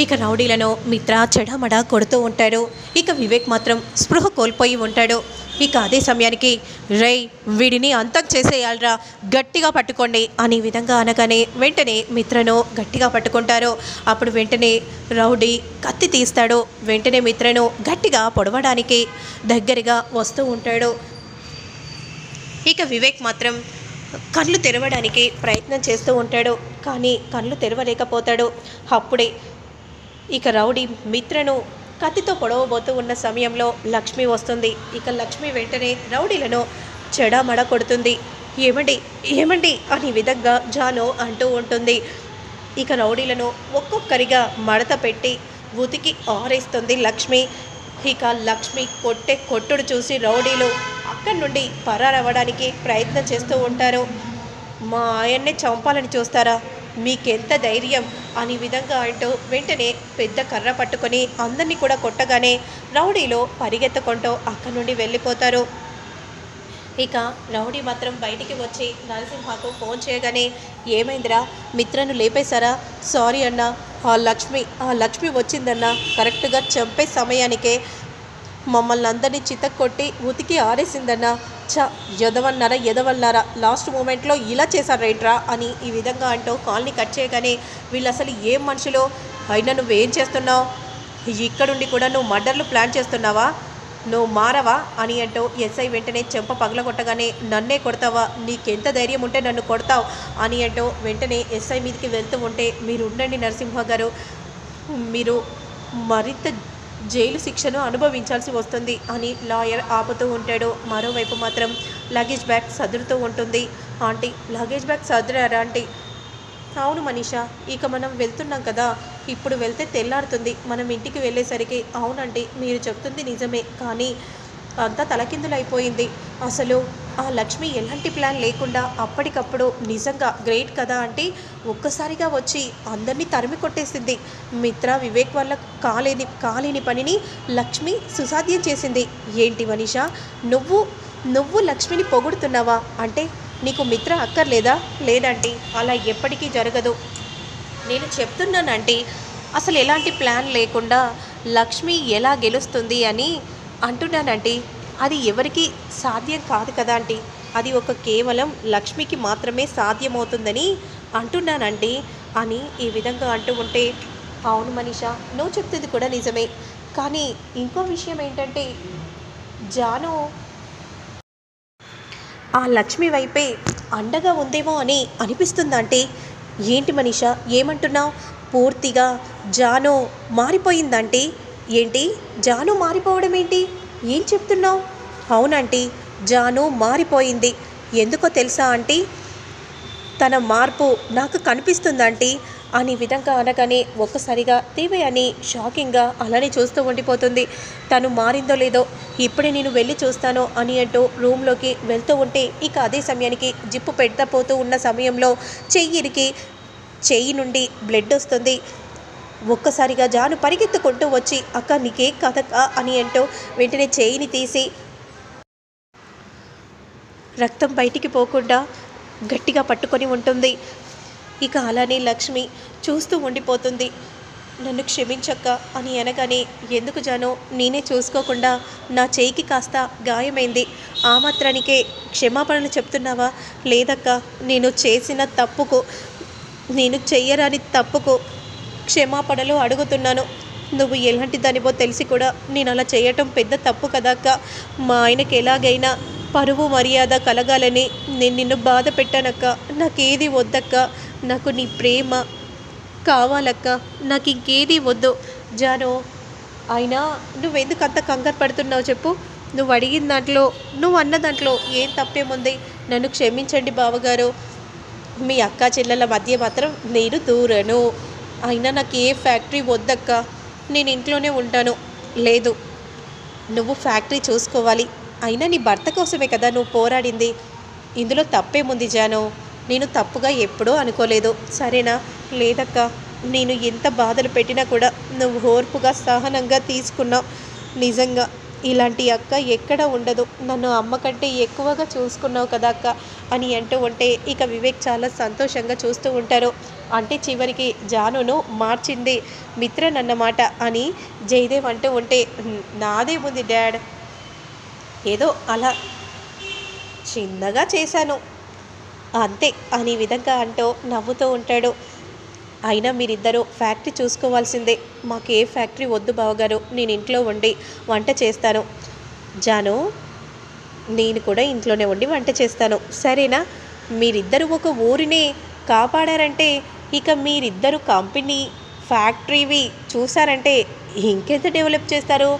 ఇక రౌడీలను మిత్ర చెడమడ కొడుతూ ఉంటాడు. ఇక వివేక్ మాత్రం స్పృహ కోల్పోయి ఉంటాడు. ఇక అదే సమయానికి రేయ్ వీడిని అంతం చేసేయాలరా, గట్టిగా పట్టుకోండి అనే విధంగా అనగానే వెంటనే మిత్రను గట్టిగా పట్టుకుంటారు. అప్పుడు వెంటనే రౌడీ కత్తి తీస్తాడు. వెంటనే మిత్రను గట్టిగా పొడవడానికి దగ్గరగా వస్తూ ఉంటాడు. ఇక వివేక్ మాత్రం కళ్ళు తెరవడానికి ప్రయత్నం చేస్తూ ఉంటాడు. కానీ కళ్ళు తెరవలేకపోతాడు. అప్పుడే ఇక రౌడీ మిత్రను కత్తితో పొడవబోతూ ఉన్న సమయంలో లక్ష్మి వస్తుంది. ఇక లక్ష్మి వెంటనే రౌడీలను చెడామడ కొడుతుంది. ఏమండి ఏమండి అనే విధంగా జాను అంటూ ఉంటుంది. ఇక రౌడీలను ఒక్కొక్కరిగా మడత పెట్టి ఉతికి ఆరేస్తుంది లక్ష్మి. ఇక లక్ష్మి కొట్టే కొట్టుడు చూసి రౌడీలు అక్కడి నుండి పరారవ్వడానికి ప్రయత్నం చేస్తూ ఉంటారు. మా ఆయన్నే చంపాలని చూస్తారా, మీకెంత ధైర్యం అనే విధంగా అంటూ వెంటనే పెద్ద కర్ర పట్టుకొని అందరినీ కూడా కొట్టగానే రౌడీలో పరిగెత్తుకుంటూ అక్కడి నుండి వెళ్ళిపోతారు. ఇక రౌడీ మాత్రం బయటికి వచ్చి నరసింహకు ఫోన్ చేయగానే ఏమైందిరా, మిత్రను లేపేశారా? సారీ అన్న, ఆ లక్ష్మి వచ్చిందన్న కరెక్ట్గా చంపే సమయానికే మమ్మల్ని అందరినీ చితక్కొట్టి ఉతికి ఆరేసిందన్న. ఎదవన్నారా లాస్ట్ మూమెంట్లో ఇలా చేశారేంట్రా అని ఈ విధంగా అంటూ కాల్ని కట్ చేయగానే వీళ్ళు అసలు ఏం మనుషులు, అయినా నువ్వేం చేస్తున్నావు, ఇక్కడుండి కూడా నువ్వు మర్డర్లు ప్లాన్ చేస్తున్నావా, నువ్వు మారవా అని అంటూ ఎస్ఐ వెంటనే చెంప పగలగొట్టగానే నన్నే కొడతావా, నీకెంత ధైర్యం ఉంటే నన్ను కొడతావు అని అంటూ వెంటనే ఎస్ఐ మీదకి వెళ్తూ ఉంటే మీరు ఉండండి నరసింహ గారు, మీరు మరింత జైలు శిక్షను అనుభవించాల్సి వస్తుంది అని లాయర్ ఆపుతూ ఉంటాడు. మరోవైపు మాత్రం లగేజ్ బ్యాగ్ సదురుతూ ఉంటుంది. ఆంటీ లగేజ్ బ్యాగ్ సదురారా ఆంటీ? అవును మనీషా, ఇక మనం వెళ్తున్నాం కదా, ఇప్పుడు వెళ్తే తెల్లారుతుంది, మనం ఇంటికి వెళ్ళేసరికి. అవునండి మీరు చెప్తుంది నిజమే, కానీ అంతా తలకిందులైపోయింది. అసలు ఆ లక్ష్మి ఎలాంటి ప్లాన్ లేకుండా అప్పటికప్పుడు నిజంగా గ్రేట్ కదా అంటే ఒక్కసారిగా వచ్చి అందరినీ తరిమి కొట్టేసింది. మిత్ర వివేక్ వల్ల కాలేని పనిని లక్ష్మి సుసాధ్యం చేసింది. ఏంటి మనీషా, నువ్వు లక్ష్మిని పొగుడుతున్నావా? అంటే నీకు మిత్ర అక్కర్లేదా? లేదంటే అలా ఎప్పటికీ జరగదు. నేను చెప్తున్నానంటే అసలు ఎలాంటి ప్లాన్ లేకుండా లక్ష్మి ఎలా గెలుస్తుంది అని అంటున్నానంటే అది ఎవరికి సాధ్యం కాదు కదా ఆంటీ, అది కేవలం లక్ష్మికి మాత్రమే సాధ్యమవుతుందని అంటున్నానండి అని ఈ విధంగా అంటూ ఉంటే అవును మనీషా నువ్వు చెప్తుంది కూడా నిజమే, కానీ ఇంకో విషయం ఏంటంటే జాను ఆ లక్ష్మి వైపే అండగా ఉందేమో అని అనిపిస్తుందంటే. ఏంటి మనీషా ఏమంటున్నావు? పూర్తిగా జాను మారిపోయిందంటే ఏంటి? జాను మారిపోవడం ఏంటి? ఏం చెప్తున్నావు? అవునంటీ జాను మారిపోయింది. ఎందుకో తెలుసా ఆంటీ, తన మార్పు నాకు కనిపిస్తుందంటీ అని విధంగా అనగానే ఒక్కసారిగా దివ్య అని షాకింగ్గా అలానే చూస్తూ ఉండిపోతుంది. తను మారిందో లేదో ఇప్పుడే నేను వెళ్ళి చూస్తాను అని అంటూ రూమ్లోకి వెళ్తూ ఉంటే ఇక అదే సమయానికి జిప్పు పెడతా ఉన్న సమయంలో చెయ్యి నుండి బ్లడ్ వస్తుంది. ఒక్కసారిగా జాను పరిగెత్తుకుంటూ వచ్చి అక్క నీకే కథక అని అంటూ వెంటనే చేయిని తీసి రక్తం బయటికి పోకుండా గట్టిగా పట్టుకొని ఉంటుంది. ఇక అలానే లక్ష్మి చూస్తూ ఉండిపోతుంది. నన్ను క్షమించక్క అని అనగానే ఎందుకు జాను, నేనే చూసుకోకుండా నా చేయికి కాస్త గాయమైంది, ఆ మాత్రానికే క్షమాపణలు చెప్తున్నావా? లేదక్క, నేను చేసిన తప్పుకు, నేను చెయ్యరాని తప్పుకు క్షమాపణలు అడుగుతున్నాను. నువ్వు ఎలాంటి దానివో తెలిసి కూడా నేను అలా చేయటం పెద్ద తప్పు కదక్క. మా ఆయనకి ఎలాగైనా పరువు మర్యాద కలగాలని నేను నిన్ను బాధ పెట్టానక్క. నాకేది వద్దక్క, నాకు నీ ప్రేమ కావాలక్క, నాకు ఇంకేది వద్దు. జాను అయినా నువ్వెందుకు అంత కంగారు పడుతున్నావు చెప్పు? నువ్వు అడిగిన దాంట్లో, నువ్వు అన్న దాంట్లో ఏం తప్పేముంది? నన్ను క్షమించండి బావగారు, మీ అక్క చెల్లెల మధ్య మాత్రం నేను దూరను. అయినా నాకు ఏ ఫ్యాక్టరీ వద్దక్క, నేను ఇంట్లోనే ఉంటాను. లేదు, నువ్వు ఫ్యాక్టరీ చూసుకోవాలి, అయినా నీ భర్త కోసమే కదా నువ్వు పోరాడింది. ఇందులో తప్పేముంది జాను? నేను తప్పుగా ఎప్పుడూ అనుకోలేదు, సరేనా? లేదక్క, నేను ఎంత బాధలు పెట్టినా కూడా నువ్వు ఓర్పుగా సహనంగా తీసుకున్నావు. నిజంగా ఇలాంటి అక్క ఎక్కడ ఉండదు, నన్ను అమ్మ కంటే ఎక్కువగా చూసుకున్నావు కదా అక్క అని అంటూ ఉంటే ఇక వివేక్ చాలా సంతోషంగా చూస్తూ ఉంటారు. అంటే చివరికి జానును మార్చింది మిత్రన్ అన్నమాట అని జయదేవ్ అంటూ ఉంటే నాదేముంది డాడ్, ఏదో అలా చిన్నగా చేశాను అంతే అనే విధంగా అంటూ నవ్వుతూ ఉంటాడు. అయినా మీరిద్దరూ ఫ్యాక్టరీ చూసుకోవాల్సిందే, మాకు ఏ ఫ్యాక్టరీ వద్దు బావగారు, నేను ఇంట్లో ఉండి వంట చేస్తాను. జాను, నేను కూడా ఇంట్లోనే ఉండి వంట చేస్తాను సరేనా? మీరిద్దరూ ఒక ఊరిని కాపాడారంటే ఇక మీరిద్దరు కంపెనీ ఫ్యాక్టరీవి చూసారంటే ఇంకెంత డెవలప్ చేస్తారు.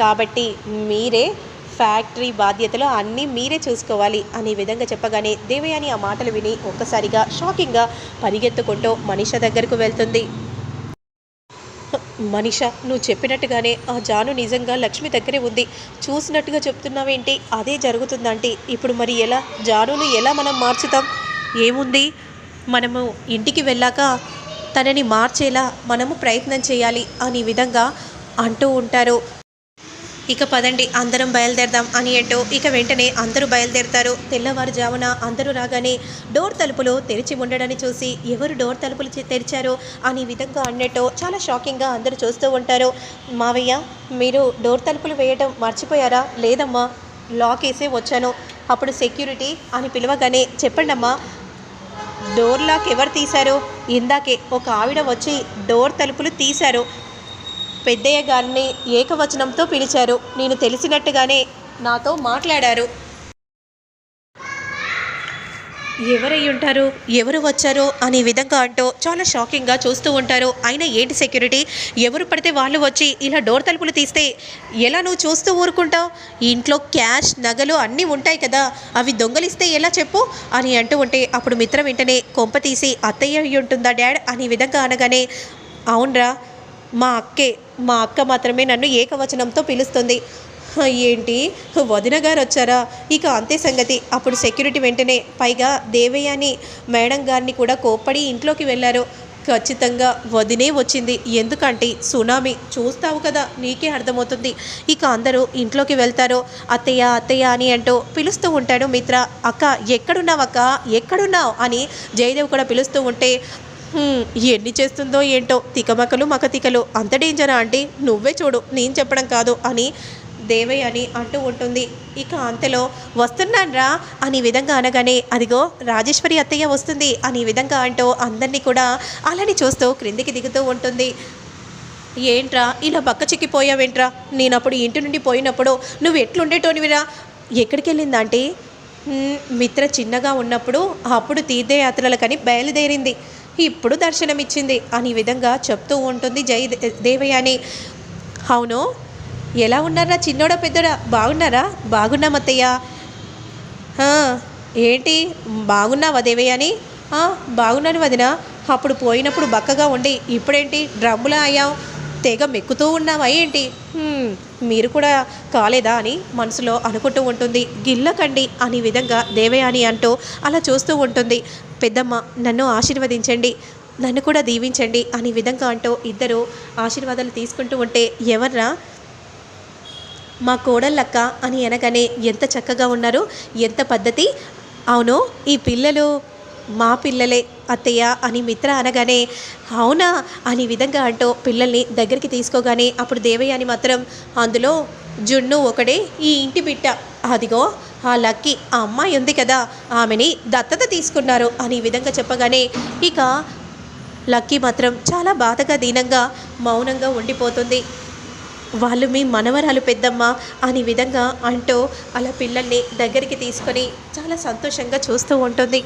కాబట్టి మీరే ఫ్యాక్టరీ బాధ్యతలు అన్నీ మీరే చూసుకోవాలి అనే విధంగా చెప్పగానే దేవయాని ఆ మాటలు విని ఒక్కసారిగా షాకింగ్గా పరిగెత్తుకుంటూ మనీష దగ్గరకు వెళ్తుంది. మనీష, నువ్వు చెప్పినట్టుగానే ఆ జాను నిజంగా లక్ష్మి దగ్గరే ఉంది, చూసినట్టుగా చెప్తున్నావేంటి? అదే జరుగుతుందంటే ఇప్పుడు మరి ఎలా? జానును ఎలా మనం మార్చుతాం? ఏముంది, మనము ఇంటికి వెళ్ళాక తనని మార్చేలా మనము ప్రయత్నం చేయాలి అనే విధంగా అంటూ ఉంటారు. ఇక పదండి అందరం బయలుదేరదాం అని అంటూ ఇక వెంటనే అందరూ బయలుదేరుతారు. తెల్లవారుజామున అందరూ రాగానే డోర్ తలుపులు తెరిచి ఉండడాన్ని చూసి ఎవరు డోర్ తలుపులు తెరిచారు అనే విధంగా అన్నట్టు చాలా షాకింగ్గా అందరూ చూస్తూ ఉంటారు. మావయ్య, మీరు డోర్ తలుపులు వేయడం మర్చిపోయారా? లేదమ్మా, లాక్ వేసే వచ్చాను. అప్పుడు సెక్యూరిటీ అని పిలవగానే చెప్పండమ్మా, డోర్ లాక్ ఎవరు తీశారు? ఇందాకే ఒక ఆవిడ వచ్చి డోర్ తలుపులు తీశారు. పెద్దయ్య గారిని ఏకవచనంతో పిలిచారు. నేను తెలిసినట్టుగానే నాతో మాట్లాడారు. ఎవరై ఉంటారు, ఎవరు వచ్చారో అనే విధంగా అంటూ చాలా షాకింగ్గా చూస్తూ ఉంటారు. అయినా ఏంటి సెక్యూరిటీ, ఎవరు పడితే వాళ్ళు వచ్చి ఇలా డోర్ తలుపులు తీస్తే ఎలా నువ్వు చూస్తూ ఊరుకుంటావు? ఇంట్లో క్యాష్ నగలు అన్నీ ఉంటాయి కదా, అవి దొంగలిస్తే ఎలా చెప్పు అని అంటూ ఉంటే అప్పుడు మిత్ర వెంటనే కొంప తీసి అత్తయ్య అయి ఉంటుందా డాడ్ అనే విధంగా అనగానే అవునరా, మా అక్క మాత్రమే నన్ను ఏకవచనంతో పిలుస్తుంది. ఏంటి, వదిన గారు వచ్చారా? ఇక అంతే సంగతి. అప్పుడు సెక్యూరిటీ వెంటనే పైగా దేవయాని మేడం గారిని కూడా కోప్పడి ఇంట్లోకి వెళ్ళారు. ఖచ్చితంగా వదినే వచ్చింది, ఎందుకంటే సునామీ చూస్తావు కదా, నీకే అర్థమవుతుంది. ఇక అందరూ ఇంట్లోకి వెళ్తారు. అత్తయ్య అత్తయ్య అని అంటూ పిలుస్తూ ఉంటాడు మిత్ర. అక్క ఎక్కడున్నావు, అక్క ఎక్కడున్నావు అని జయదేవ్ కూడా పిలుస్తూ ఉంటే ఎన్ని చేస్తుందో ఏంటో, తికమకలు మకతికలు, అంత డేంజరా అంటే నువ్వే చూడు, నేను చెప్పడం కాదు అని దేవయ్య అని అంటూ ఉంటుంది. ఇక అంతలో వస్తున్నాన్రా అని విధంగా అనగానే అదిగో రాజేశ్వరి అత్తయ్య వస్తుంది అని విధంగా అంటూ అందరినీ కూడా అలాని చూస్తూ క్రిందికి దిగుతూ ఉంటుంది. ఏంట్రా ఇలా బక్క చిక్కిపోయావేంట్రా? నేను అప్పుడు ఇంటి నుండి పోయినప్పుడు నువ్వు ఎట్లుండేటోనివిరా? ఎక్కడికి వెళ్ళిందంటే మిత్ర చిన్నగా ఉన్నప్పుడు అప్పుడు తీర్థయాత్రలకని బయలుదేరింది, ఇప్పుడు దర్శనమిచ్చింది అని విధంగా చెప్తూ ఉంటుంది దేవయాని. అవును, ఎలా ఉన్నారా చిన్నోడా పెద్దోడా? బాగున్నారా? బాగున్నామత్తయ్య. ఏంటి బాగున్నావా దేవయాని? బాగున్నాను వదిన. అప్పుడు పోయినప్పుడు బక్కగా ఉండి ఇప్పుడేంటి డ్రమ్ములా అయ్యావు, తెగ మెక్కుతూ ఉన్నావా ఏంటి? మీరు కూడా కాలేదా అని మనసులో అనుకుంటూ ఉంటుంది. గిల్లకండి అనే విధంగా దేవయాని అంటూ అలా చూస్తూ ఉంటుంది. పెద్దమ్మ, నన్ను ఆశీర్వదించండి, నన్ను కూడా దీవించండి అనే విధంగా అంటూ ఇద్దరు ఆశీర్వాదాలు తీసుకుంటూ ఉంటే ఎవర్రా? మా కోడళ్ళక్క అని అనగానే ఎంత చక్కగా ఉన్నారు, ఎంత పద్ధతి. అవును, ఈ పిల్లలు మా పిల్లలే అత్తయ్య అని మిత్ర అనగానే అవునా అని విధంగా అంటూ పిల్లల్ని దగ్గరికి తీసుకోగానే అప్పుడు దేవయాని మాత్రం అందులో జున్ను ఒకడే ఈ ఇంటి బిడ్డ, అదిగో ఆ లక్కీ ఆ అమ్మాయి ఉంది కదా, ఆమెని దత్తత తీసుకున్నారు అని విధంగా చెప్పగానే ఇక లక్కీ మాత్రం చాలా బాధగా దీనంగా మౌనంగా ఉండిపోతుంది. వాళ్ళు మీ మనవరాలు పెద్దమ్మ అని విధంగా అంటూ అలా పిల్లల్ని దగ్గరికి తీసుకొని చాలా సంతోషంగా చూస్తూ ఉంటుంది.